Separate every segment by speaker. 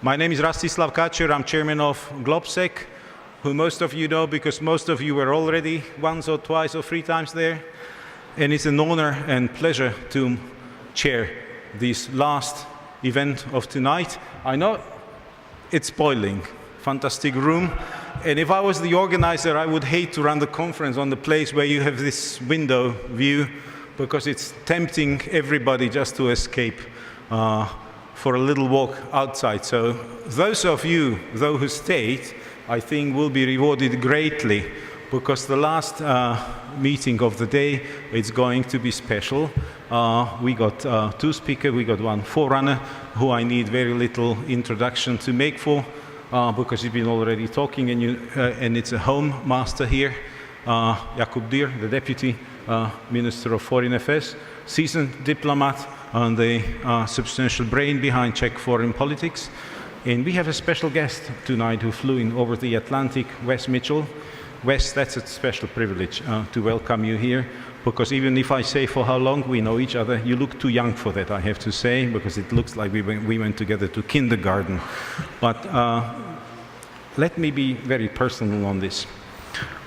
Speaker 1: My name is Rastislav Káčer. I'm chairman of GLOBSEC, who most of you know because most of you were already once or twice or three times there. And it's an honor and pleasure to chair this last event of tonight. I know it's boiling, fantastic room. And if I was the organizer, I would hate to run the conference on the place where you have this window view, because it's tempting everybody just to escape for a little walk outside. So those of you, though, who stayed, I think will be rewarded greatly, because the last meeting of the day, it's going to be special. We got two speakers, we got one forerunner, who I need very little introduction to make for, because you've been already talking, and it's a home master here, Jakub Dürr, the Deputy Minister of Foreign Affairs, seasoned diplomat, and the substantial brain behind Czech foreign politics. And we have a special guest tonight who flew in over the Atlantic, Wess Mitchell. Wess, that's a special privilege to welcome you here, because even if I say for how long we know each other, you look too young for that, I have to say, because it looks like we went together to kindergarten. But let me be very personal on this.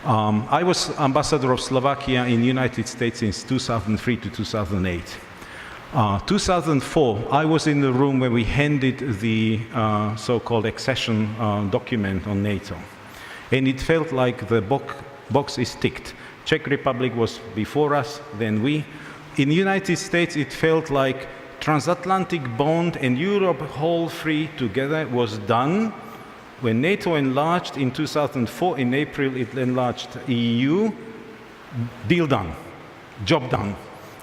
Speaker 1: I was ambassador of Slovakia in the United States since 2003 to 2008. 2004, I was in the room where we handed the so-called accession document on NATO. And it felt like the box is ticked. Czech Republic was before us, then we. In the United States, it felt like transatlantic bond and Europe whole three together was done. When NATO enlarged in 2004, in April, it enlarged EU, deal done, job done.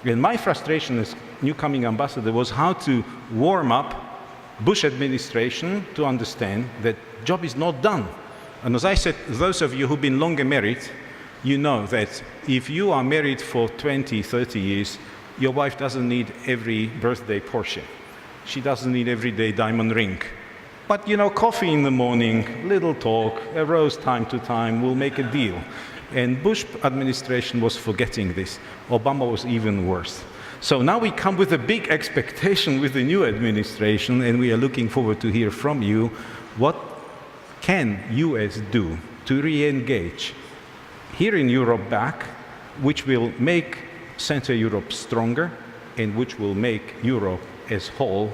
Speaker 1: And my frustration as newcoming ambassador was how to warm up Bush administration to understand that job is not done. And as I said, those of you who've been longer married, you know that if you are married for 20, 30 years, your wife doesn't need every birthday Porsche. She doesn't need every day diamond ring. But you know, coffee in the morning, little talk, a rose time to time will make a deal. And Bush administration was forgetting this. Obama was even worse. So now we come with a big expectation with the new administration, and we are looking forward to hear from you. What can US do to re-engage here in Europe back, which will make Central Europe stronger and which will make Europe as whole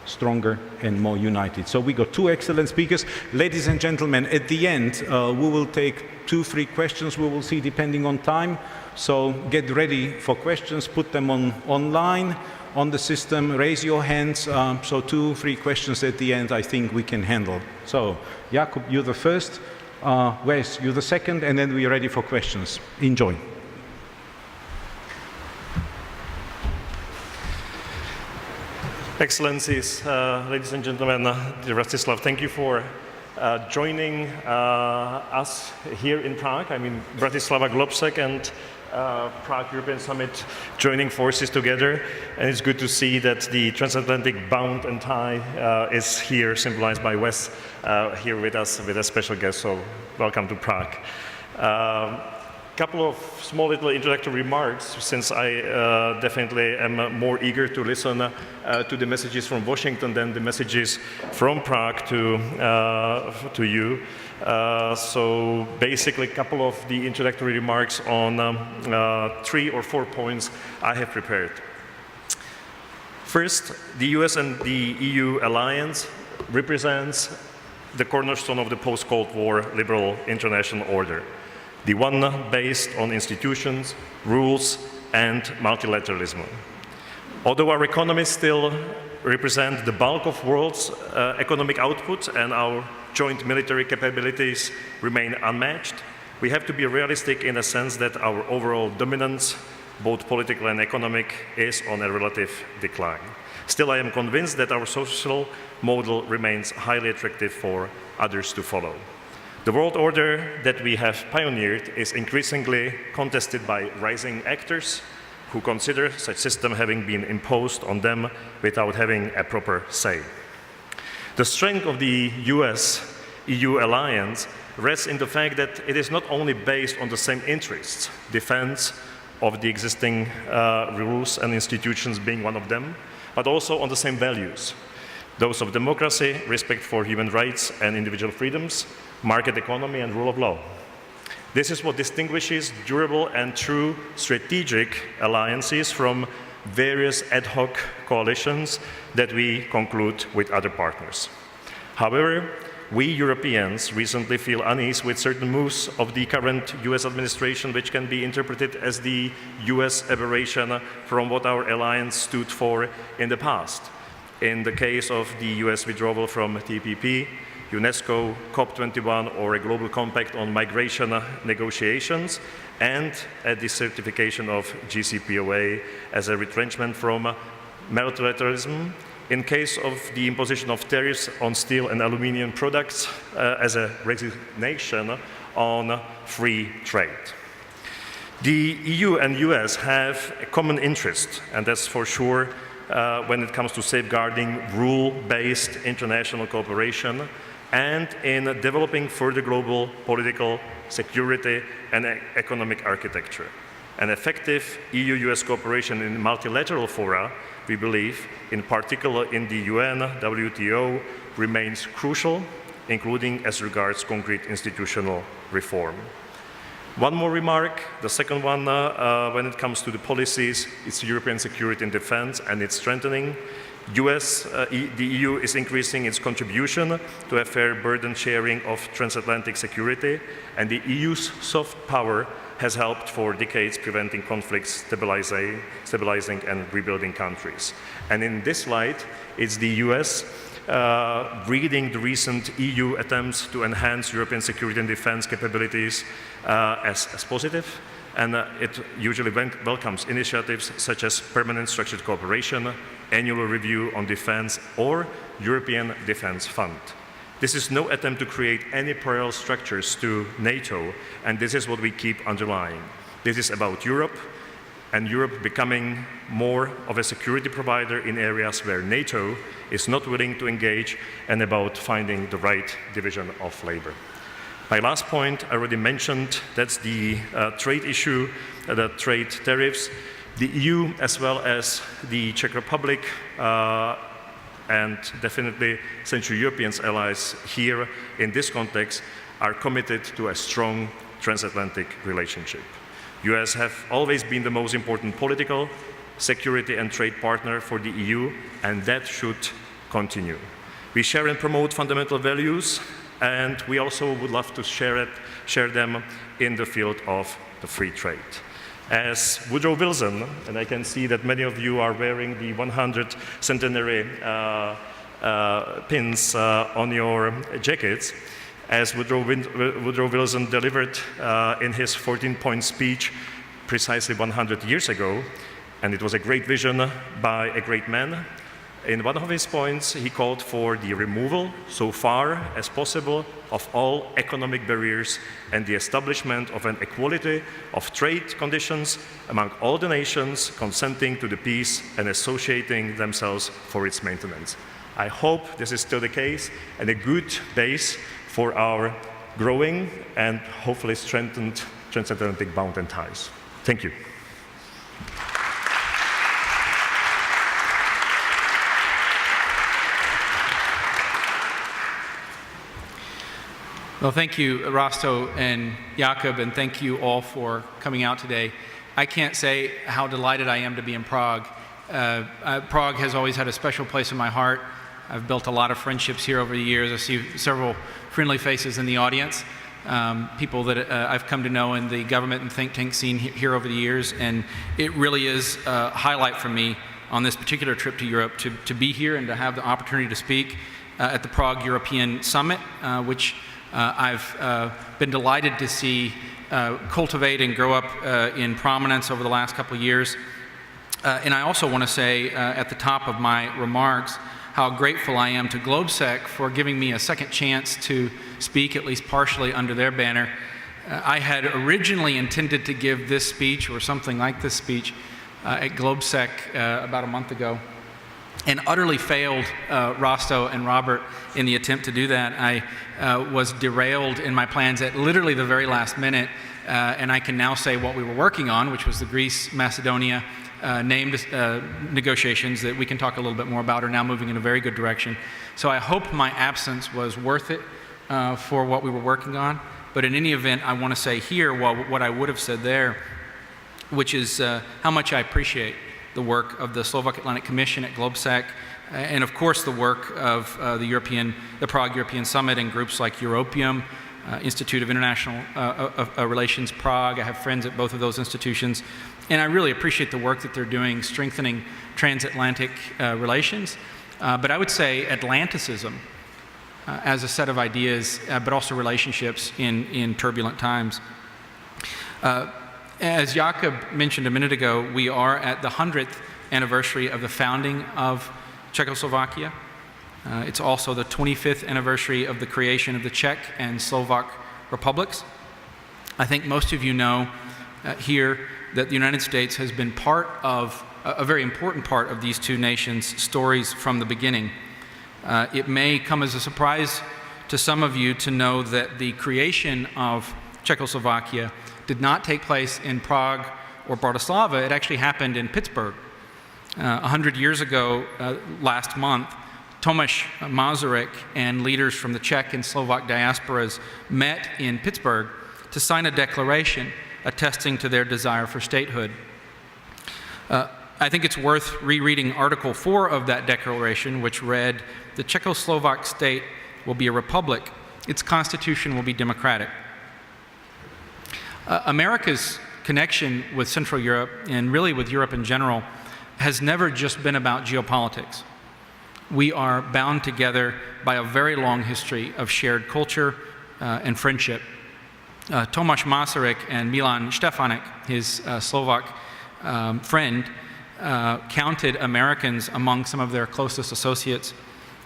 Speaker 1: stronger and more united? So we got two excellent speakers. Ladies and gentlemen, at the end, we will take 2-3 questions, we will see depending on time. So get ready for questions, put them online, on the system, raise your hands. So 2-3 questions at the end I think we can handle. So Jakub, you're the first, Wess, you're the second, and then we're ready for questions. Enjoy.
Speaker 2: Excellencies, ladies and gentlemen, dear Rastislav, thank you for joining us here in Prague. I mean, Bratislava GLOBSEC and Prague European Summit joining forces together. And it's good to see that the transatlantic bond and tie is here, symbolized by Wess, here with us with a special guest. So welcome to Prague. Couple of small little introductory remarks, since I definitely am more eager to listen to the messages from Washington than the messages from Prague to you. So basically a couple of the introductory remarks on 3 or 4 points I have prepared. First, the US and the EU alliance represents the cornerstone of the post-Cold War liberal international order, the one based on institutions, rules, and multilateralism. Although our economies still represent the bulk of world's economic output and our joint military capabilities remain unmatched, we have to be realistic in the sense that our overall dominance, both political and economic, is on a relative decline. Still, I am convinced that our social model remains highly attractive for others to follow. The world order that we have pioneered is increasingly contested by rising actors who consider such system having been imposed on them without having a proper say. The strength of the US-EU alliance rests in the fact that it is not only based on the same interests, defense of the existing rules and institutions being one of them, but also on the same values. those of democracy, respect for human rights and individual freedoms, market economy, and rule of law. This is what distinguishes durable and true strategic alliances from various ad hoc coalitions that we conclude with other partners. However, we Europeans recently feel unease with certain moves of the current US administration, which can be interpreted as the US aberration from what our alliance stood for in the past. In the case of the US withdrawal from TPP, UNESCO, COP21, or a global compact on migration negotiations, and a decertification of JCPOA as a retrenchment from multilateralism, in case of the imposition of tariffs on steel and aluminum products as a resignation on free trade. The EU and US have a common interest, and that's for sure when it comes to safeguarding rule-based international cooperation and in developing further global political, security, and economic architecture. An effective EU-US cooperation in multilateral fora, we believe, in particular in the UN, WTO, remains crucial, including as regards concrete institutional reform. One more remark, the second one, when it comes to the policies, it's European security and defense and its strengthening. The EU is increasing its contribution to a fair burden sharing of transatlantic security, and the EU's soft power has helped for decades preventing conflicts, stabilizing and rebuilding countries. And in this light, it's the US reading the recent EU attempts to enhance European security and defense capabilities as positive, and it usually welcomes initiatives such as permanent structured cooperation, annual review on defense, or European Defense Fund. This is no attempt to create any parallel structures to NATO, and this is what we keep underlying. This is about Europe, and Europe becoming more of a security provider in areas where NATO is not willing to engage, and about finding the right division of labor. My last point, I already mentioned, that's the trade issue, the trade tariffs. The EU, as well as the Czech Republic, and definitely Central European allies here in this context, are committed to a strong transatlantic relationship. US have always been the most important political, security and trade partner for the EU, and that should continue. We share and promote fundamental values, and we also would love to share them in the field of the free trade. As Woodrow Wilson, and I can see that many of you are wearing the 100th centenary pins on your jackets, as Woodrow Wilson delivered in his 14-point speech precisely 100 years ago, and it was a great vision by a great man. In one of his points, he called for the removal, so far as possible, of all economic barriers and the establishment of an equality of trade conditions among all the nations consenting to the peace and associating themselves for its maintenance. I hope this is still the case and a good base for our growing and hopefully strengthened transatlantic bond and ties. Thank you.
Speaker 3: Well, thank you, Rasto and Jakub, and thank you all for coming out today. I can't say how delighted I am to be in Prague. Prague has always had a special place in my heart. I've built a lot of friendships here over the years. I see several friendly faces in the audience, people that I've come to know in the government and think tank scene here over the years, and it really is a highlight for me on this particular trip to Europe to be here and to have the opportunity to speak at the Prague European Summit, which I've been delighted to see cultivate and grow up in prominence over the last couple of years. And I also want to say at the top of my remarks how grateful I am to GLOBSEC for giving me a second chance to speak, at least partially under their banner. I had originally intended to give this speech or something like this speech at GLOBSEC about a month ago, and utterly failed Rasto and Robert in the attempt to do that. I was derailed in my plans at literally the very last minute, and I can now say what we were working on, which was the Greece, Macedonia, named negotiations that we can talk a little bit more about are now moving in a very good direction. So I hope my absence was worth it for what we were working on. But in any event, I want to say here what I would have said there, which is how much I appreciate the work of the Slovak Atlantic Commission at GLOBSEC, and of course the work of the Prague European Summit and groups like Europium, Institute of International Relations Prague. I have friends at both of those institutions, and I really appreciate the work that they're doing strengthening transatlantic relations. But I would say Atlanticism as a set of ideas, but also relationships in turbulent times. As Jakub mentioned a minute ago, we are at the 100th anniversary of the founding of Czechoslovakia. It's also the 25th anniversary of the creation of the Czech and Slovak republics. I think most of you know here that the United States has been part of, a very important part of these two nations' stories from the beginning. It may come as a surprise to some of you to know that the creation of Czechoslovakia did not take place in Prague or Bratislava. It actually happened in Pittsburgh. 100 years ago, last month, Tomáš Masaryk and leaders from the Czech and Slovak diasporas met in Pittsburgh to sign a declaration attesting to their desire for statehood. I think it's worth rereading Article 4 of that declaration, which read, "The Czechoslovak state will be a republic. Its constitution will be democratic." America's connection with Central Europe, and really with Europe in general, has never just been about geopolitics. We are bound together by a very long history of shared culture and friendship. Tomáš Masaryk and Milan Štefanek, his Slovak friend, counted Americans among some of their closest associates.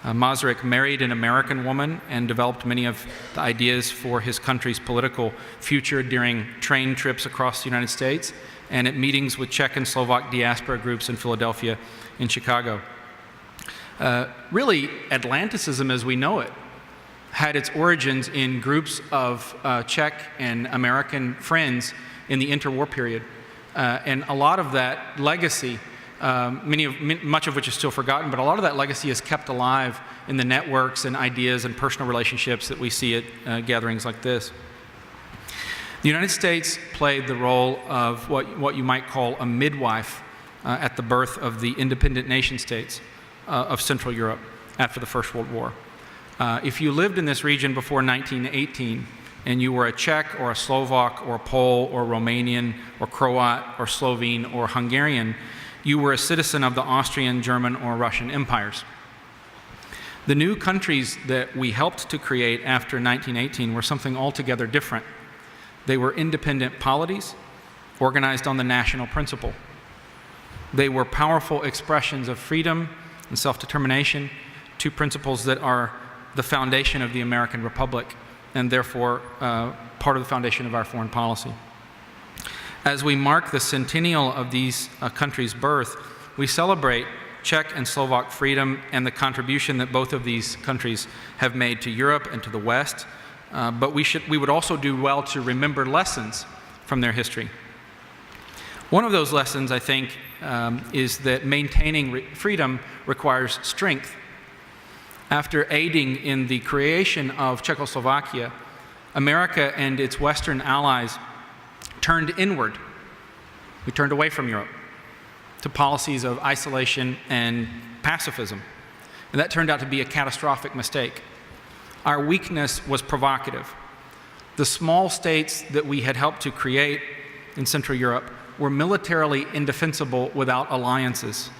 Speaker 3: Masaryk married an American woman and developed many of the ideas for his country's political future during train trips across the United States and at meetings with Czech and Slovak diaspora groups in Philadelphia and Chicago. Really, Atlanticism as we know it had its origins in groups of Czech and American friends in the interwar period. And a lot of that legacy, much of which is still forgotten, but a lot of that legacy is kept alive in the networks and ideas and personal relationships that we see at gatherings like this. The United States played the role of what you might call a midwife at the birth of the independent nation states of Central Europe after the First World War. If you lived in this region before 1918, and you were a Czech or a Slovak or a Pole or Romanian or Croat or Slovene or Hungarian, you were a citizen of the Austrian, German, or Russian empires. The new countries that we helped to create after 1918 were something altogether different. They were independent polities organized on the national principle. They were powerful expressions of freedom and self-determination, two principles that are the foundation of the American Republic and therefore part of the foundation of our foreign policy. As we mark the centennial of these countries' birth, we celebrate Czech and Slovak freedom and the contribution that both of these countries have made to Europe and to the West, but we would also do well to remember lessons from their history. One of those lessons, I think, is that maintaining freedom requires strength. After aiding in the creation of Czechoslovakia, America and its Western allies turned inward. We turned away from Europe to policies of isolation and pacifism. And that turned out to be a catastrophic mistake. Our weakness was provocative. The small states that we had helped to create in Central Europe were militarily indefensible without alliances.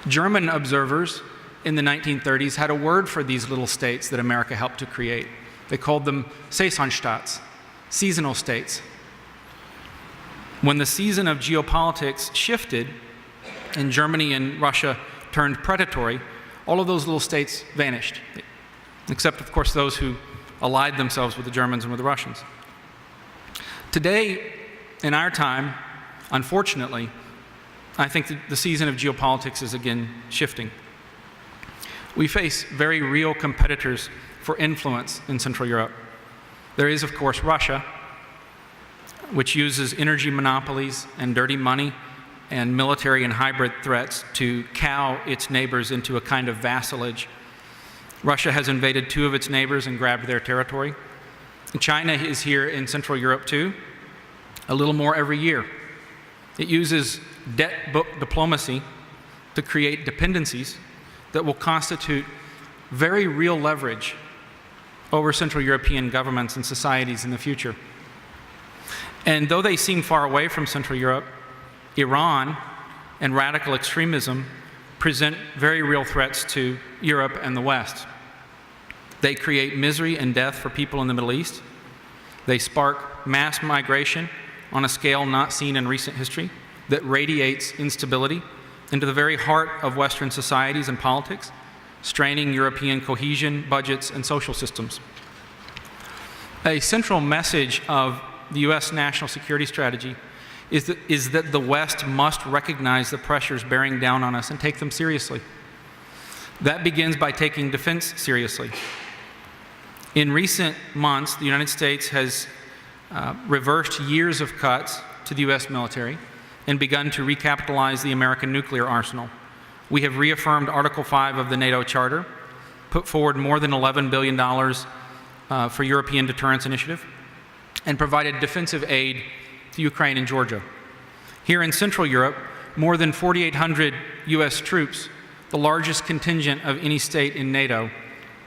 Speaker 3: German observers in the 1930s had a word for these little states that America helped to create. They called them Saisonstaats, seasonal states. When the season of geopolitics shifted and Germany and Russia turned predatory, all of those little states vanished, except, of course, those who allied themselves with the Germans and with the Russians. Today, in our time, unfortunately, I think that the season of geopolitics is again shifting. We face very real competitors for influence in Central Europe. There is, of course, Russia, which uses energy monopolies and dirty money and military and hybrid threats to cow its neighbors into a kind of vassalage. Russia has invaded 2 of its neighbors and grabbed their territory. And China is here in Central Europe too, a little more every year. It uses debt book diplomacy to create dependencies that will constitute very real leverage over Central European governments and societies in the future. And though they seem far away from Central Europe, Iran and radical extremism present very real threats to Europe and the West. They create misery and death for people in the Middle East. They spark mass migration on a scale not seen in recent history that radiates instability into the very heart of Western societies and politics, straining European cohesion, budgets, and social systems. A central message of the U.S. national security strategy is that the West must recognize the pressures bearing down on us and take them seriously. That begins by taking defense seriously. In recent months, the United States has reversed years of cuts to the U.S. military and begun to recapitalize the American nuclear arsenal. We have reaffirmed Article 5 of the NATO Charter, put forward more than $11 billion for European Deterrence Initiative, and provided defensive aid to Ukraine and Georgia. Here in Central Europe, more than 4,800 U.S. troops, the largest contingent of any state in NATO,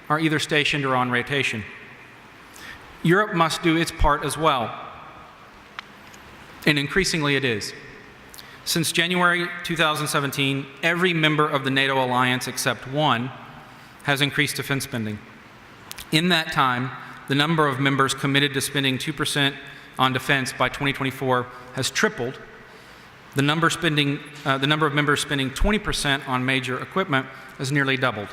Speaker 3: are either stationed or on rotation. Europe must do its part as well, and increasingly it is. Since January 2017, every member of the NATO alliance except one has increased defense spending. In that time, the number of members committed to spending 2% on defense by 2024 has tripled. The number of members spending 20% on major equipment has nearly doubled.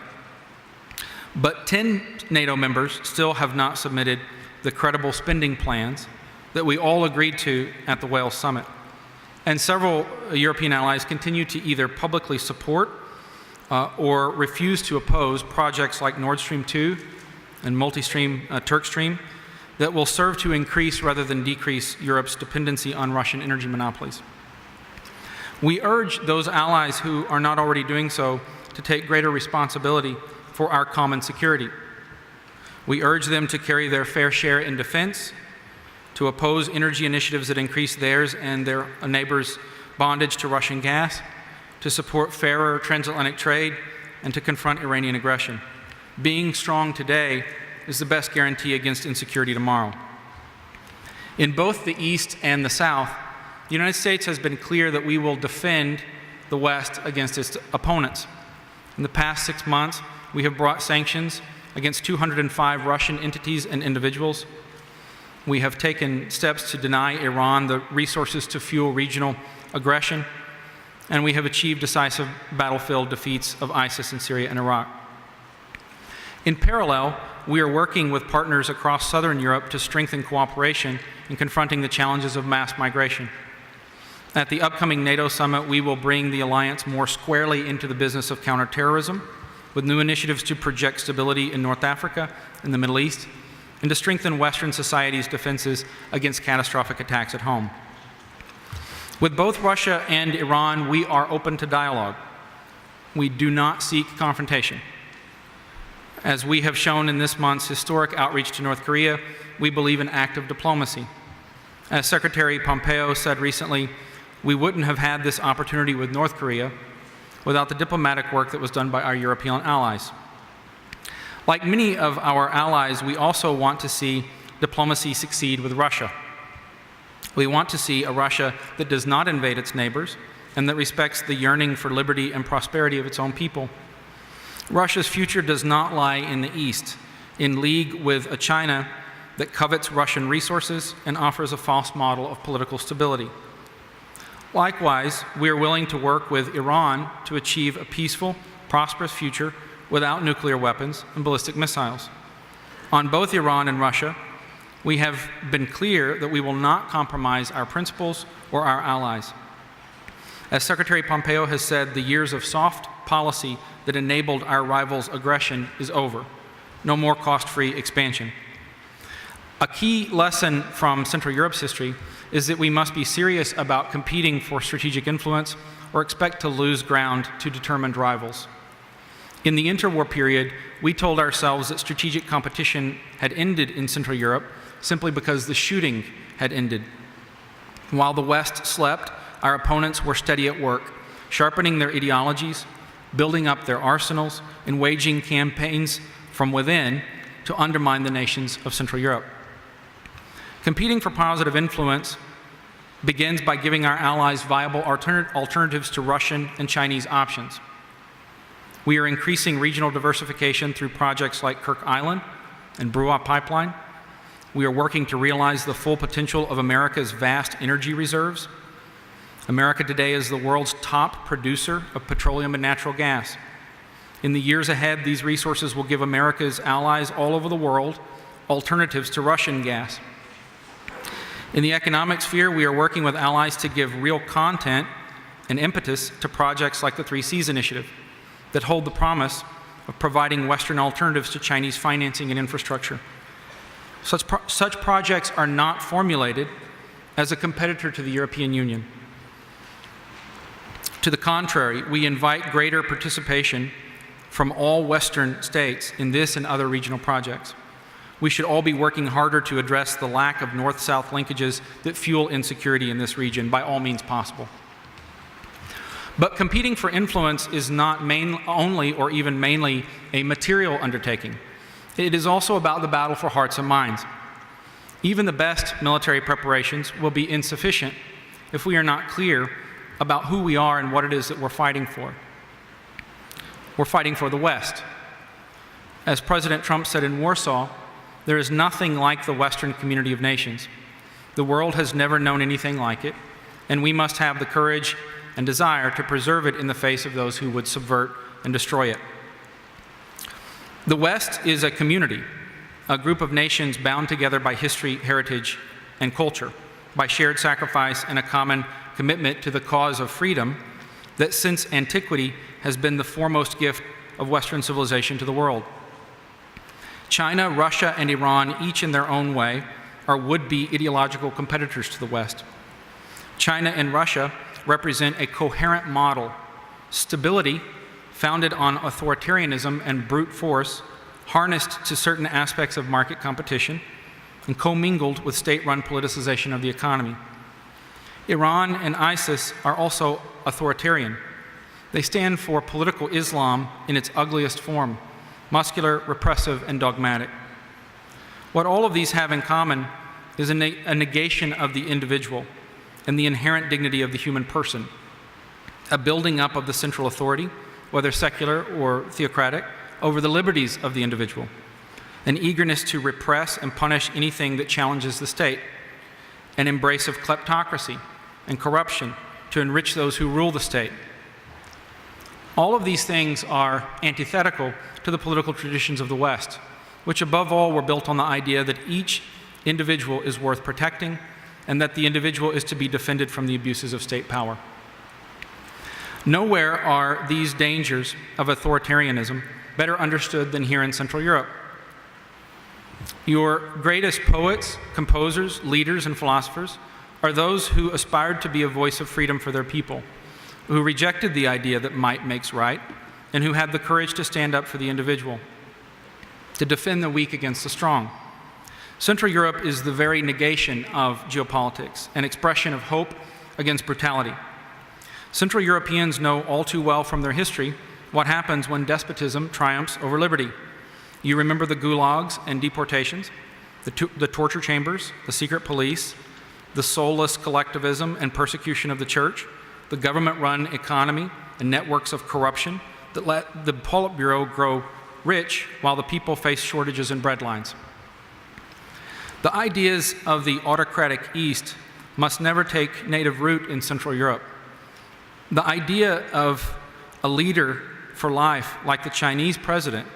Speaker 3: But 10 NATO members still have not submitted the credible spending plans that we all agreed to at the Wales summit. And several European allies continue to either publicly support or refuse to oppose projects like Nord Stream 2 and multi-stream Turk Stream that will serve to increase rather than decrease Europe's dependency on Russian energy monopolies. We urge those allies who are not already doing so to take greater responsibility for our common security. We urge them to carry their fair share in defense, to oppose energy initiatives that increase theirs and their neighbors' bondage to Russian gas, to support fairer transatlantic trade, and to confront Iranian aggression. Being strong today is the best guarantee against insecurity tomorrow. In both the East and the South, the United States has been clear that we will defend the West against its opponents. In the past 6 months, we have brought sanctions against 205 Russian entities and individuals. We have taken steps to deny Iran the resources to fuel regional aggression, and we have achieved decisive battlefield defeats of ISIS in Syria and Iraq. In parallel, we are working with partners across Southern Europe to strengthen cooperation in confronting the challenges of mass migration. At the upcoming NATO summit, we will bring the alliance more squarely into the business of counterterrorism, with new initiatives to project stability in North Africa and the Middle East, and to strengthen Western society's defenses against catastrophic attacks at home. With both Russia and Iran, we are open to dialogue. We do not seek confrontation. As we have shown in this month's historic outreach to North Korea, we believe in active diplomacy. As Secretary Pompeo said recently, we wouldn't have had this opportunity with North Korea without the diplomatic work that was done by our European allies. Like many of our allies, we also want to see diplomacy succeed with Russia. We want to see a Russia that does not invade its neighbors and that respects the yearning for liberty and prosperity of its own people. Russia's future does not lie in the East, in league with a China that covets Russian resources and offers a false model of political stability. Likewise, we are willing to work with Iran to achieve a peaceful, prosperous future without nuclear weapons and ballistic missiles. On both Iran and Russia, we have been clear that we will not compromise our principles or our allies. As Secretary Pompeo has said, the years of soft policy that enabled our rivals' aggression is over. No more cost-free expansion. A key lesson from Central Europe's history is that we must be serious about competing for strategic influence or expect to lose ground to determined rivals. In the interwar period, we told ourselves that strategic competition had ended in Central Europe simply because the shooting had ended. While the West slept, our opponents were steady at work, sharpening their ideologies, building up their arsenals, and waging campaigns from within to undermine the nations of Central Europe. Competing for positive influence begins by giving our allies viable alternatives to Russian and Chinese options. We are increasing regional diversification through projects like Kirk Island and Brua Pipeline. We are working to realize the full potential of America's vast energy reserves. America today is the world's top producer of petroleum and natural gas. In the years ahead, these resources will give America's allies all over the world alternatives to Russian gas. In the economic sphere, we are working with allies to give real content and impetus to projects like the 3 Cs Initiative that hold the promise of providing Western alternatives to Chinese financing and infrastructure. Such projects are not formulated as a competitor to the European Union. To the contrary, we invite greater participation from all Western states in this and other regional projects. We should all be working harder to address the lack of north-south linkages that fuel insecurity in this region by all means possible. But competing for influence is not only or even mainly a material undertaking. It is also about the battle for hearts and minds. Even the best military preparations will be insufficient if we are not clear about who we are and what it is that we're fighting for. We're fighting for the West. As President Trump said in Warsaw, there is nothing like the Western community of nations. The world has never known anything like it, and we must have the courage and desire to preserve it in the face of those who would subvert and destroy it. The West is a community, a group of nations bound together by history, heritage, and culture, by shared sacrifice and a common commitment to the cause of freedom that since antiquity has been the foremost gift of Western civilization to the world. China, Russia, and Iran, each in their own way, are would-be ideological competitors to the West. China and Russia represent a coherent model, stability founded on authoritarianism and brute force, harnessed to certain aspects of market competition, and commingled with state-run politicization of the economy. Iran and ISIS are also authoritarian. They stand for political Islam in its ugliest form, muscular, repressive, and dogmatic. What all of these have in common is a negation of the individual and the inherent dignity of the human person, a building up of the central authority, whether secular or theocratic, over the liberties of the individual, an eagerness to repress and punish anything that challenges the state, an embrace of kleptocracy and corruption to enrich those who rule the state. All of these things are antithetical to the political traditions of the West, which above all were built on the idea that each individual is worth protecting and that the individual is to be defended from the abuses of state power. Nowhere are these dangers of authoritarianism better understood than here in Central Europe. Your greatest poets, composers, leaders, and philosophers are those who aspired to be a voice of freedom for their people, who rejected the idea that might makes right, and who had the courage to stand up for the individual, to defend the weak against the strong. Central Europe is the very negation of geopolitics, an expression of hope against brutality. Central Europeans know all too well from their history what happens when despotism triumphs over liberty. You remember the gulags and deportations, the torture chambers, the secret police, the soulless collectivism and persecution of the church, the government-run economy and networks of corruption that let the Politburo grow rich while the people face shortages in breadlines. The ideas of the autocratic East must never take native root in Central Europe. The idea of a leader for life like the Chinese president,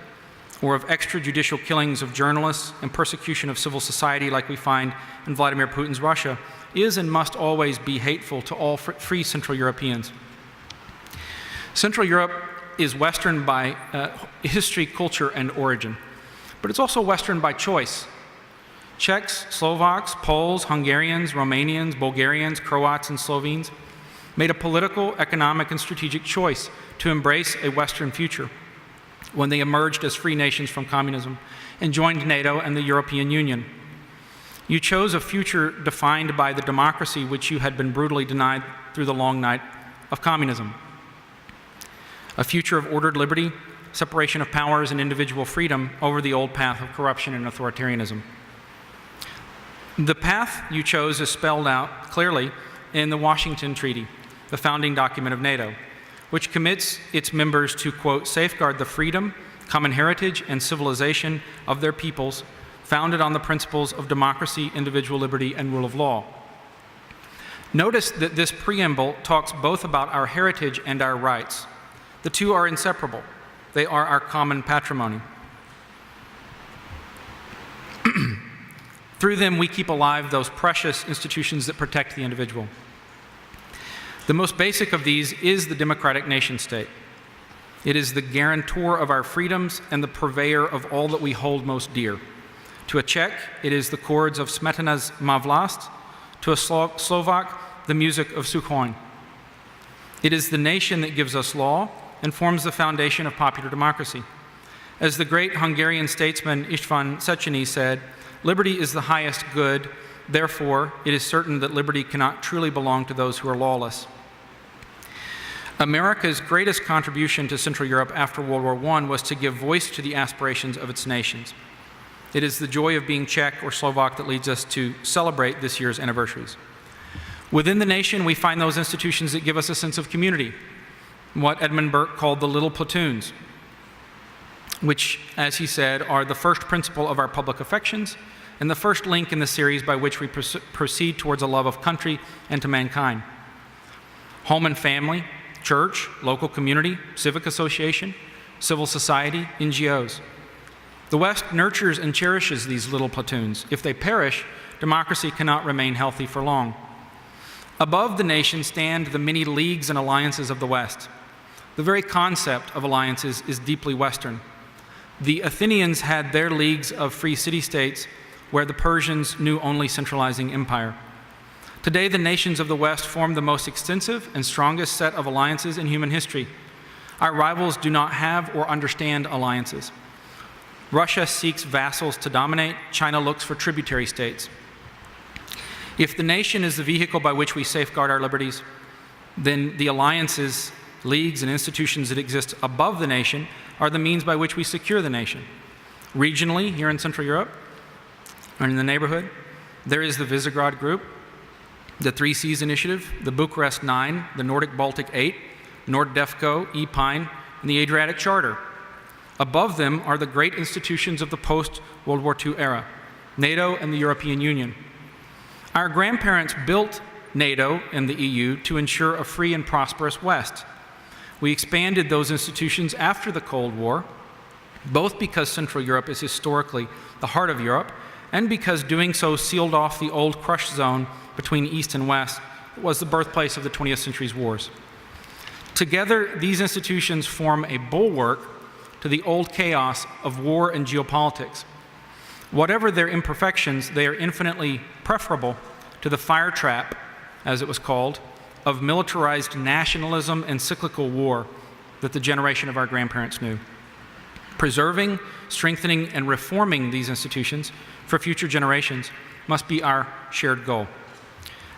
Speaker 3: or of extrajudicial killings of journalists and persecution of civil society like we find in Vladimir Putin's Russia, is and must always be hateful to all free Central Europeans. Central Europe is Western by history, culture, and origin, but it's also Western by choice. Czechs, Slovaks, Poles, Hungarians, Romanians, Bulgarians, Croats, and Slovenes made a political, economic, and strategic choice to embrace a Western future when they emerged as free nations from communism and joined NATO and the European Union. You chose a future defined by the democracy which you had been brutally denied through the long night of communism. A future of ordered liberty, separation of powers, and individual freedom over the old path of corruption and authoritarianism. The path you chose is spelled out clearly in the Washington Treaty, the founding document of NATO, which commits its members to, quote, safeguard the freedom, common heritage, and civilization of their peoples, founded on the principles of democracy, individual liberty, and rule of law. Notice that this preamble talks both about our heritage and our rights. The two are inseparable. They are our common patrimony. Through them, we keep alive those precious institutions that protect the individual. The most basic of these is the democratic nation-state. It is the guarantor of our freedoms and the purveyor of all that we hold most dear. To a Czech, it is the chords of Smetana's Má vlast, to a Slovak, the music of Sukhoj. It is the nation that gives us law and forms the foundation of popular democracy. As the great Hungarian statesman István Széchenyi said, liberty is the highest good, therefore it is certain that liberty cannot truly belong to those who are lawless. America's greatest contribution to Central Europe after World War I was to give voice to the aspirations of its nations. It is the joy of being Czech or Slovak that leads us to celebrate this year's anniversaries. Within the nation, we find those institutions that give us a sense of community, what Edmund Burke called the little platoons, which, as he said, are the first principle of our public affections and the first link in the series by which we proceed towards a love of country and to mankind. Home and family, church, local community, civic association, civil society, NGOs. The West nurtures and cherishes these little platoons. If they perish, democracy cannot remain healthy for long. Above the nation stand the many leagues and alliances of the West. The very concept of alliances is deeply Western. The Athenians had their leagues of free city-states where the Persians knew only centralizing empire. Today, the nations of the West form the most extensive and strongest set of alliances in human history. Our rivals do not have or understand alliances. Russia seeks vassals to dominate. China looks for tributary states. If the nation is the vehicle by which we safeguard our liberties, then the alliances, leagues, and institutions that exist above the nation are the means by which we secure the nation. Regionally, here in Central Europe, or in the neighborhood, there is the Visegrad Group, the 3 Cs Initiative, the Bucharest 9, the Nordic-Baltic 8, Nordefco, EPINE, and the Adriatic Charter. Above them are the great institutions of the post-World War II era, NATO and the European Union. Our grandparents built NATO and the EU to ensure a free and prosperous West. We expanded those institutions after the Cold War, both because Central Europe is historically the heart of Europe, and because doing so sealed off the old crush zone between East and West that was the birthplace of the 20th century's wars. Together, these institutions form a bulwark to the old chaos of war and geopolitics. Whatever their imperfections, they are infinitely preferable to the fire trap, as it was called, of militarized nationalism and cyclical war that the generation of our grandparents knew. Preserving, strengthening, and reforming these institutions for future generations must be our shared goal.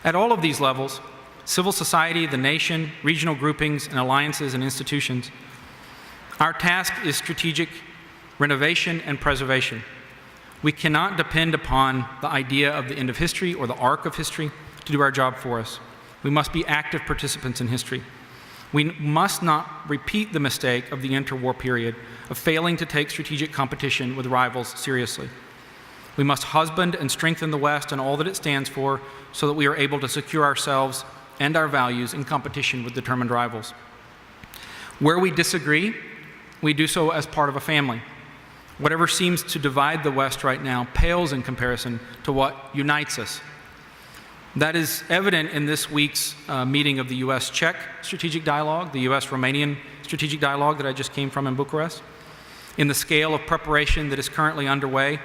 Speaker 3: At all of these levels, civil society, the nation, regional groupings, and alliances and institutions, our task is strategic renovation and preservation. We cannot depend upon the idea of the end of history or the arc of history to do our job for us. We must be active participants in history. We must not repeat the mistake of the interwar period of failing to take strategic competition with rivals seriously. We must husband and strengthen the West and all that it stands for so that we are able to secure ourselves and our values in competition with determined rivals. Where we disagree, we do so as part of a family. Whatever seems to divide the West right now pales in comparison to what unites us. That is evident in this week's meeting of the US-Czech strategic dialogue, the US-Romanian strategic dialogue that I just came from in Bucharest, in the scale of preparation that is currently underway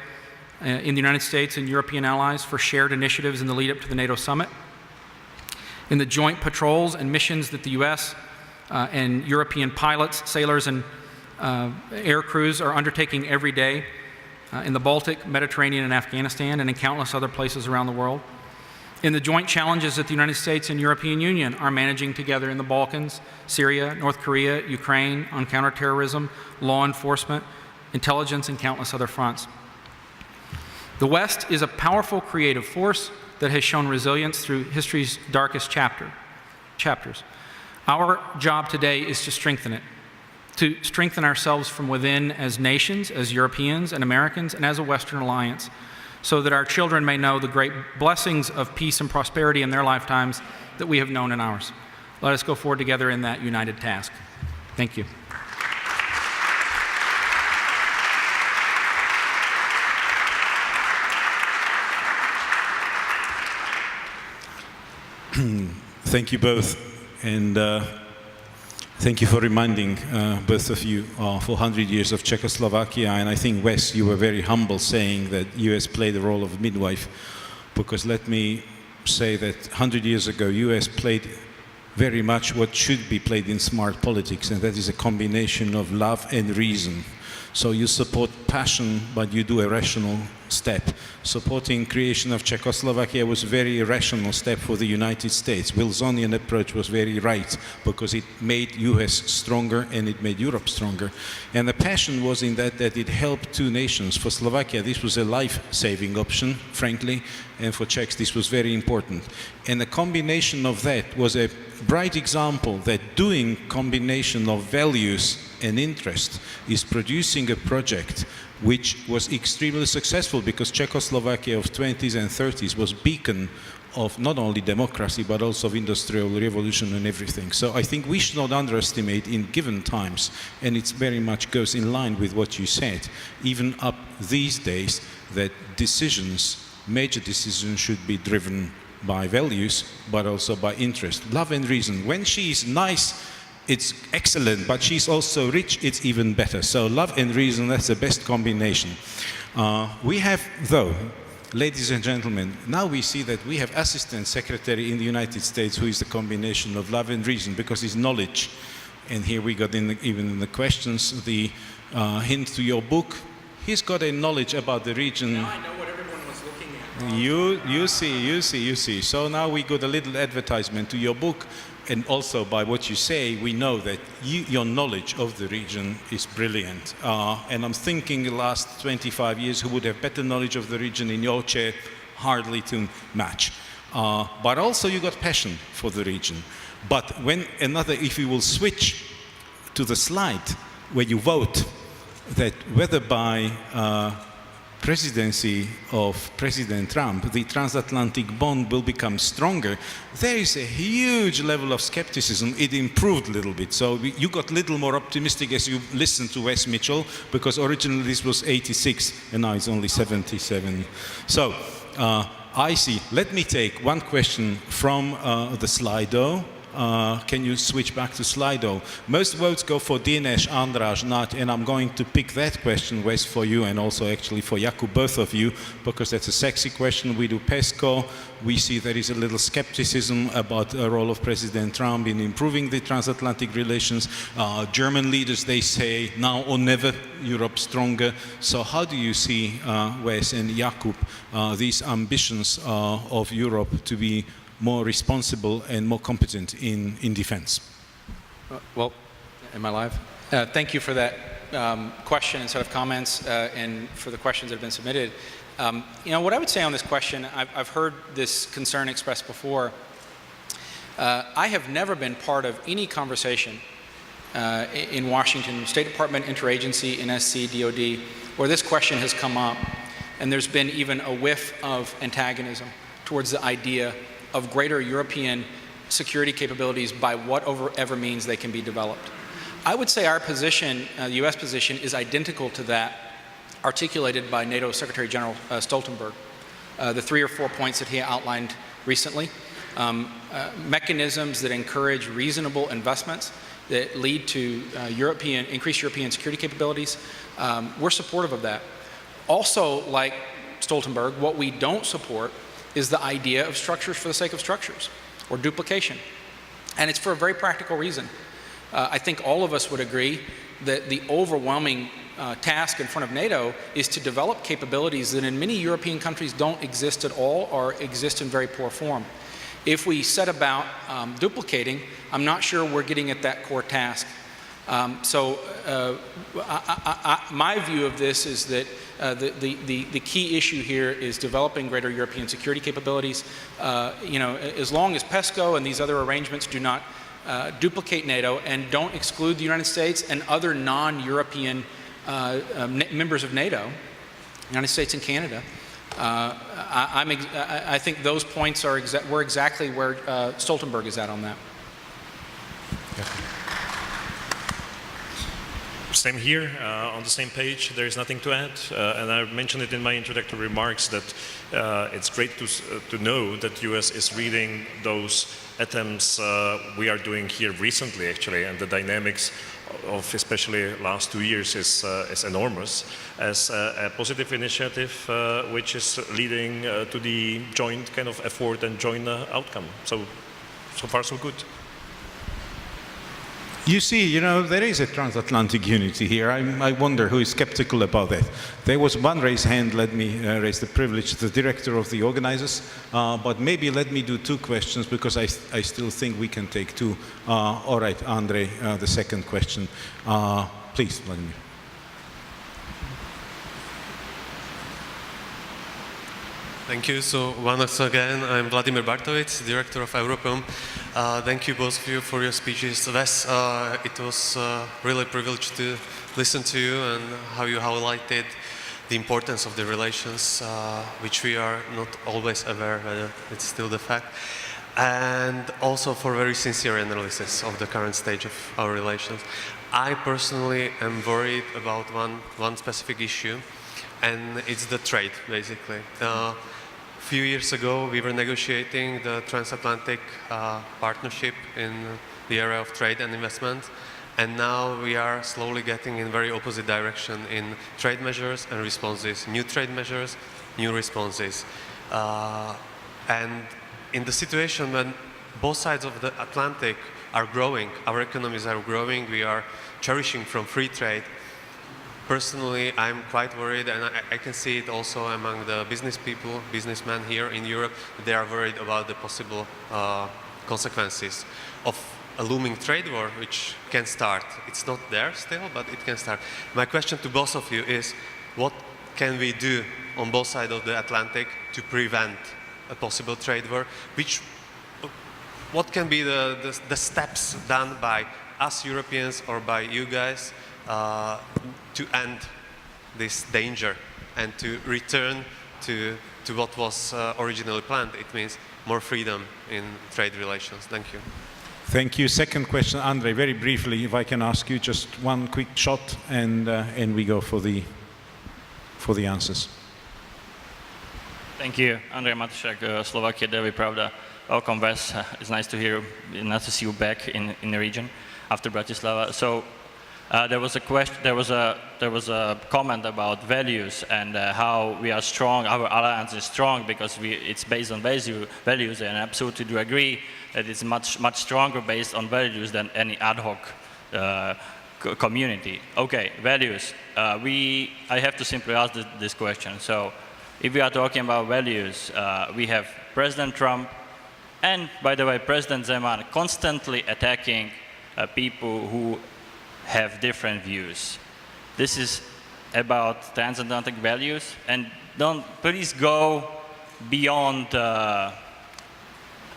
Speaker 3: in the United States and European allies for shared initiatives in the lead up to the NATO summit, in the joint patrols and missions that the US and European pilots, sailors, and air crews are undertaking every day in the Baltic, Mediterranean, and Afghanistan, and in countless other places around the world, in the joint challenges that the United States and European Union are managing together in the Balkans, Syria, North Korea, Ukraine, on counterterrorism, law enforcement, intelligence, and countless other fronts. The West is a powerful creative force that has shown resilience through history's darkest chapters. Our job today is to strengthen it, to strengthen ourselves from within as nations, as Europeans and Americans, and as a Western alliance, so that our children may know the great blessings of peace and prosperity in their lifetimes that we have known in ours. Let us go forward together in that united task. Thank you.
Speaker 1: Thank you both, and thank you for reminding both of you for 100 years of Czechoslovakia. And I think, Wess, you were very humble saying that US played the role of midwife, because let me say that 100 years ago, US played very much what should be played in smart politics, and that is a combination of love and reason. So you support passion, but you do a rational step. Supporting creation of Czechoslovakia was a very rational step for the United States. Wilsonian approach was very right, because it made US stronger and it made Europe stronger. And the passion was in that it helped two nations. For Slovakia, this was a life-saving option, frankly, and for Czechs, this was very important. And the combination of that was a bright example that doing combination of values and interest is producing a project which was extremely successful, because Czechoslovakia of 20s and 30s was beacon of not only democracy but also of industrial revolution and everything. So I think we should not underestimate in given times, and it very much goes in line with what you said, even up these days, that decisions, major decisions, should be driven by values but also by interest. Love and reason. When she is nice, it's excellent, but she's also rich, it's even better. So love and reason, that's the best combination. We have, though, ladies and gentlemen, now we see that we have Assistant Secretary in the United States who is the combination of love and reason, because his knowledge, and here we got even in the questions, the hint to your book, he's got a knowledge about the region.
Speaker 3: Now I know what everyone was looking at.
Speaker 1: You see. So now we got a little advertisement to your book. And also by what you say, we know that your knowledge of the region is brilliant. And I'm thinking the last 25 years, who would have better knowledge of the region in your chair? Hardly to match. But also you got passion for the region. But if you will switch to the slide where you vote, that whether by presidency of President Trump, the transatlantic bond will become stronger, there is a huge level of skepticism. It improved a little bit. So you got a little more optimistic as you listened to Wess Mitchell, because originally this was 86 and now it's only 77. So I see. Let me take one question from the Slido. Can you switch back to Slido? Most votes go for Dinesh, András, Nat, and I'm going to pick that question, Wess, for you, and also actually for Jakub, both of you, because that's a sexy question. We do PESCO. We see there is a little skepticism about the role of President Trump in improving the transatlantic relations. German leaders, they say now or never, Europe stronger. So how do you see, Wess and Jakub, these ambitions of Europe to be more responsible and more competent in defense?
Speaker 3: Well, am I live? Thank you for that question and set of comments, and for the questions that have been submitted. What I would say on this question, I've heard this concern expressed before. I have never been part of any conversation in Washington, State Department, Interagency, NSC, DOD, where this question has come up, and there's been even a whiff of antagonism towards the idea of greater European security capabilities by whatever means they can be developed. I would say our position, the US position, is identical to that articulated by NATO Secretary General Stoltenberg. The 3 or 4 points that he outlined recently, mechanisms that encourage reasonable investments that lead to increased European security capabilities, we're supportive of that. Also, like Stoltenberg. What we don't support is the idea of structures for the sake of structures, or duplication. And it's for a very practical reason. I think all of us would agree that the overwhelming task in front of NATO is to develop capabilities that in many European countries don't exist at all or exist in very poor form. If we set about duplicating, I'm not sure we're getting at that core task. My view of this is that the key issue here is developing greater European security capabilities. As long as PESCO and these other arrangements do not duplicate NATO and don't exclude the United States and other non-European members of NATO, United States and Canada, I think those points are were exactly where Stoltenberg is at on that.
Speaker 2: Same here, on the same page. There is nothing to add, and I mentioned it in my introductory remarks that it's great to know that US is reading those attempts we are doing here recently, actually, and the dynamics of especially last 2 years is enormous as a positive initiative which is leading to the joint kind of effort and joint outcome. So far so good.
Speaker 1: You see, there is a transatlantic unity here. I wonder who is skeptical about that. There was one raised hand. Let me raise the privilege, the director of the organizers. But maybe let me do 2 questions because I still think we can take 2. All right, Andrei, the second question. Please, Vladimir.
Speaker 4: Thank you. So once again, I'm Vladimir Bartovic, director of Europom. Thank you both of you for your speeches. Wess, it was really a privilege to listen to you and how you highlighted the importance of the relations, which we are not always aware whether it's still the fact, and also for very sincere analysis of the current stage of our relations. I personally am worried about one specific issue, and it's the trade, basically. A few years ago, we were negotiating the transatlantic partnership in the area of trade and investment, and now we are slowly getting in very opposite direction in trade measures and responses, new trade measures, new responses. And in the situation when both sides of the Atlantic are growing, our economies are growing, we are cherishing from free trade. Personally, I'm quite worried, and I can see it also among the business people, businessmen here in Europe. They are worried about the possible consequences of a looming trade war, which can start. It's not there still, but it can start. My question to both of you is, what can we do on both sides of the Atlantic to prevent a possible trade war? What can be the steps done by us Europeans or by you guys to end this danger and to return to what was originally planned? It means more freedom in trade relations. Thank you.
Speaker 1: Thank you. Second question, Andrei, very briefly, if I can ask you just one quick shot, and we go for the answers.
Speaker 5: Thank you, Andrej Matušák, Slovakia Daily Pravda. Welcome, Wess. It's nice to hear you, nice to see you back in the region after Bratislava. So. There was a comment about values and how we are strong. Our alliance is strong because it's based on values, and I absolutely do agree that it's much stronger based on values than any ad hoc community. Okay, values. I have to simply ask this question. So, if we are talking about values, we have President Trump, and by the way, President Zeman constantly attacking people who have different views. This is about transatlantic values, and don't please go beyond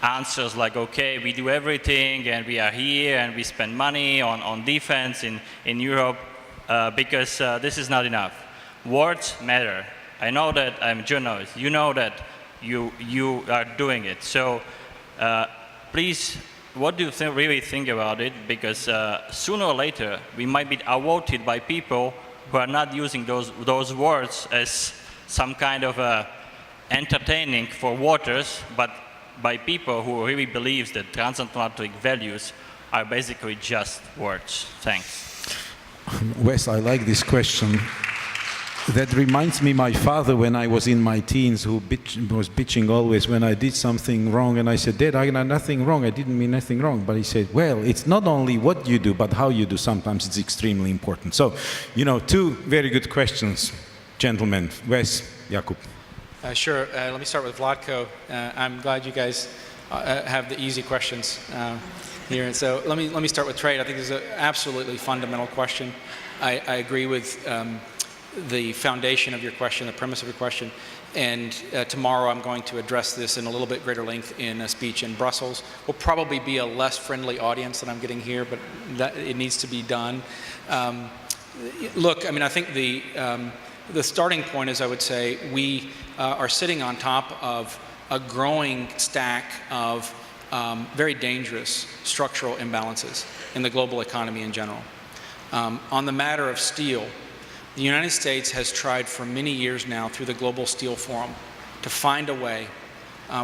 Speaker 5: answers like, okay, we do everything and we are here and we spend money on defense in Europe, because this is not enough. Words matter. I know that I'm a journalist. You know that you are doing it. So please, what do you really think about it? Because sooner or later, we might be outvoted by people who are not using those words as some kind of entertaining for waters, but by people who really believe that transatlantic values are basically just words. Thanks.
Speaker 1: Wess, I like this question. That reminds me my father when I was in my teens, who was bitching always when I did something wrong, and I said, Dad, I did nothing wrong, I didn't mean nothing wrong. But he said, well, it's not only what you do, but how you do. Sometimes it's extremely important. So, you know, two very good questions, gentlemen. Wess, Jakub.
Speaker 3: Sure. Let me start with Vlatko. I'm glad you guys have the easy questions here. And so let me start with trade. I think this is an absolutely fundamental question. I agree with the foundation of your question, the premise of your question. And tomorrow I'm going to address this in a little bit greater length in a speech in Brussels. Will probably be a less friendly audience than I'm getting here, but it needs to be done. Look, I mean, I think the starting point is, I would say, we are sitting on top of a growing stack of very dangerous structural imbalances in the global economy in general. On the matter of steel, the United States has tried for many years now through the Global Steel Forum to find a way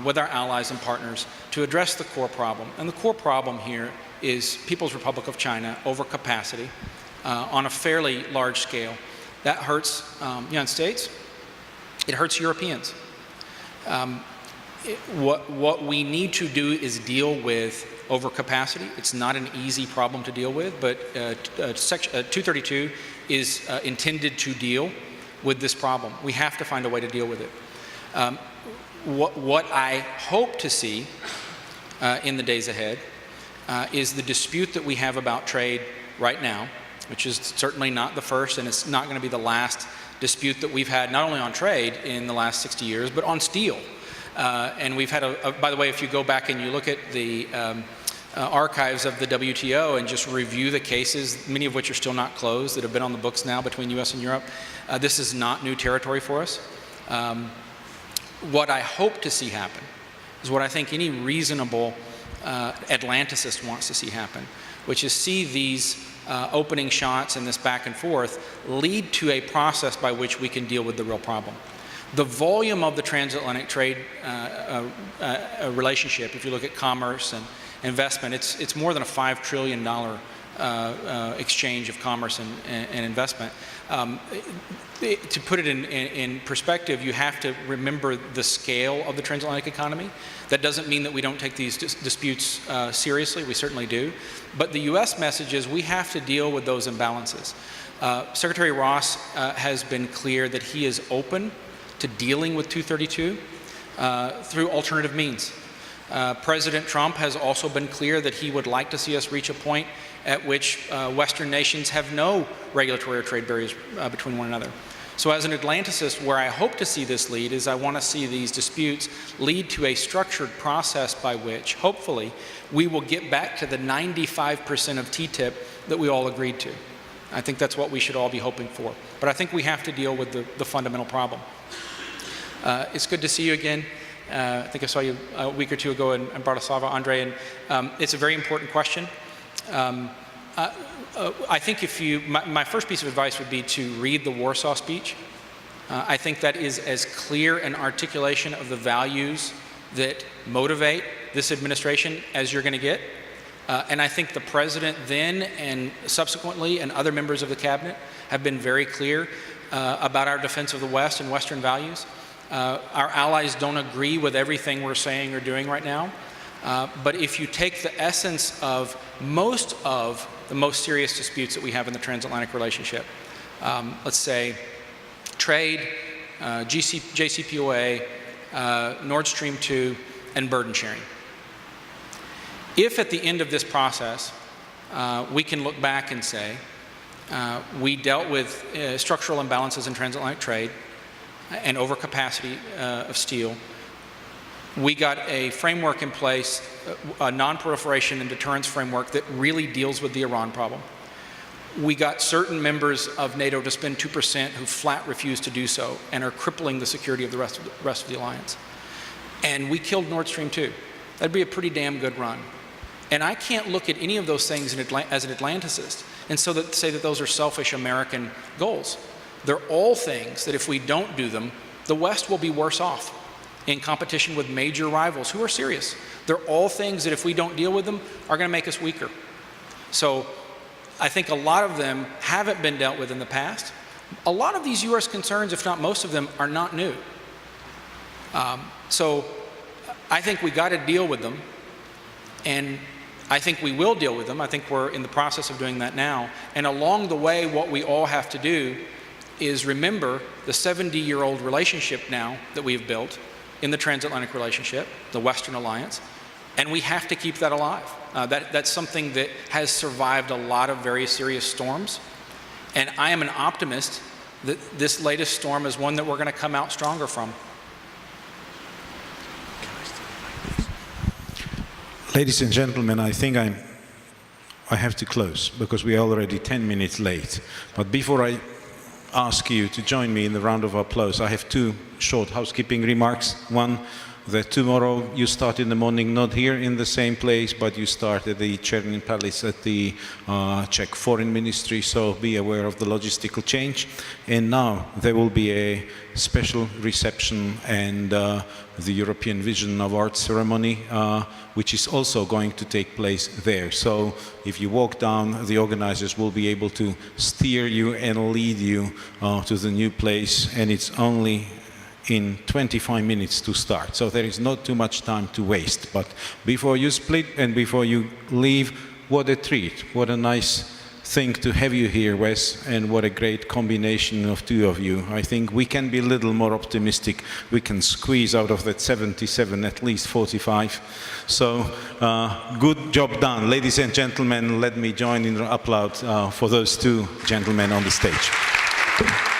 Speaker 3: with our allies and partners to address the core problem. And the core problem here is People's Republic of China overcapacity on a fairly large scale. That hurts the United States. It hurts Europeans. What we need to do is deal with overcapacity. It's not an easy problem to deal with, but Section 232 is intended to deal with this problem. We have to find a way to deal with it. What I hope to see in the days ahead is the dispute that we have about trade right now, which is certainly not the first, and it's not going to be the last dispute that we've had, not only on trade in the last 60 years, but on steel. And we've had by the way, if you go back and you look at the archives of the WTO and just review the cases, many of which are still not closed, that have been on the books now between US and Europe, this is not new territory for us. What I hope to see happen is what I think any reasonable Atlanticist wants to see happen, which is see these opening shots and this back and forth lead to a process by which we can deal with the real problem. The volume of the transatlantic trade relationship, if you look at commerce and investment, it's more than a $5 trillion exchange of commerce and investment. To put it in perspective, you have to remember the scale of the transatlantic economy. That doesn't mean that we don't take these disputes seriously. We certainly do. But the U.S. message is we have to deal with those imbalances. Secretary Ross has been clear that he is open to dealing with 232 through alternative means. President Trump has also been clear that he would like to see us reach a point at which Western nations have no regulatory or trade barriers between one another. So as an Atlanticist, where I hope to see this lead is I want to see these disputes lead to a structured process by which, hopefully, we will get back to the 95% of TTIP that we all agreed to. I think that's what we should all be hoping for. But I think we have to deal with the fundamental problem. It's good to see you again. I think I saw you a week or two ago in Bratislava, Andre, and it's a very important question. I think my first piece of advice would be to read the Warsaw speech. I think that is as clear an articulation of the values that motivate this administration as you're going to get. And I think the president then and subsequently and other members of the cabinet have been very clear about our defense of the West and Western values. Our allies don't agree with everything we're saying or doing right now. But if you take the essence of most of the most serious disputes that we have in the transatlantic relationship, let's say trade, JCPOA, Nord Stream 2, and burden sharing. If at the end of this process, we can look back and say, we dealt with structural imbalances in transatlantic trade and overcapacity of steel, we got a framework in place, a non-proliferation and deterrence framework that really deals with the Iran problem. We got certain members of NATO to spend 2% who flat refused to do so and are crippling the security of the rest of the alliance. And we killed Nord Stream 2. That'd be a pretty damn good run. And I can't look at any of those things as an Atlanticist and so say that those are selfish American goals. They're all things that if we don't do them, the West will be worse off in competition with major rivals who are serious. They're all things that if we don't deal with them are going to make us weaker. So I think a lot of them haven't been dealt with in the past. A lot of these US concerns, if not most of them, are not new. So I think we got to deal with them, and I think we will deal with them. I think we're in the process of doing that now. And along the way, what we all have to do is remember the 70-year-old relationship now that we've built in the transatlantic relationship, the Western Alliance, and we have to keep that alive. That's something that has survived a lot of very serious storms, and I am an optimist that this latest storm is one that we're going to come out stronger from.
Speaker 1: Ladies and gentlemen, I think I have to close because we are already 10 minutes late. But before I ask you to join me in the round of applause, I have two short housekeeping remarks. One, that tomorrow you start in the morning not here in the same place, but you start at the Černý Palace at the Czech Foreign Ministry, so be aware of the logistical change. And now there will be a special reception and the European Vision of Art ceremony, which is also going to take place there. So if you walk down, the organizers will be able to steer you and lead you to the new place, and it's only in 25 minutes to start. So there is not too much time to waste. But before you split and before you leave, what a treat, what a nice thing to have you here, Wess, and what a great combination of two of you. I think we can be a little more optimistic. We can squeeze out of that 77 at least 45. So good job done. Ladies and gentlemen, let me join in the applause for those two gentlemen on the stage.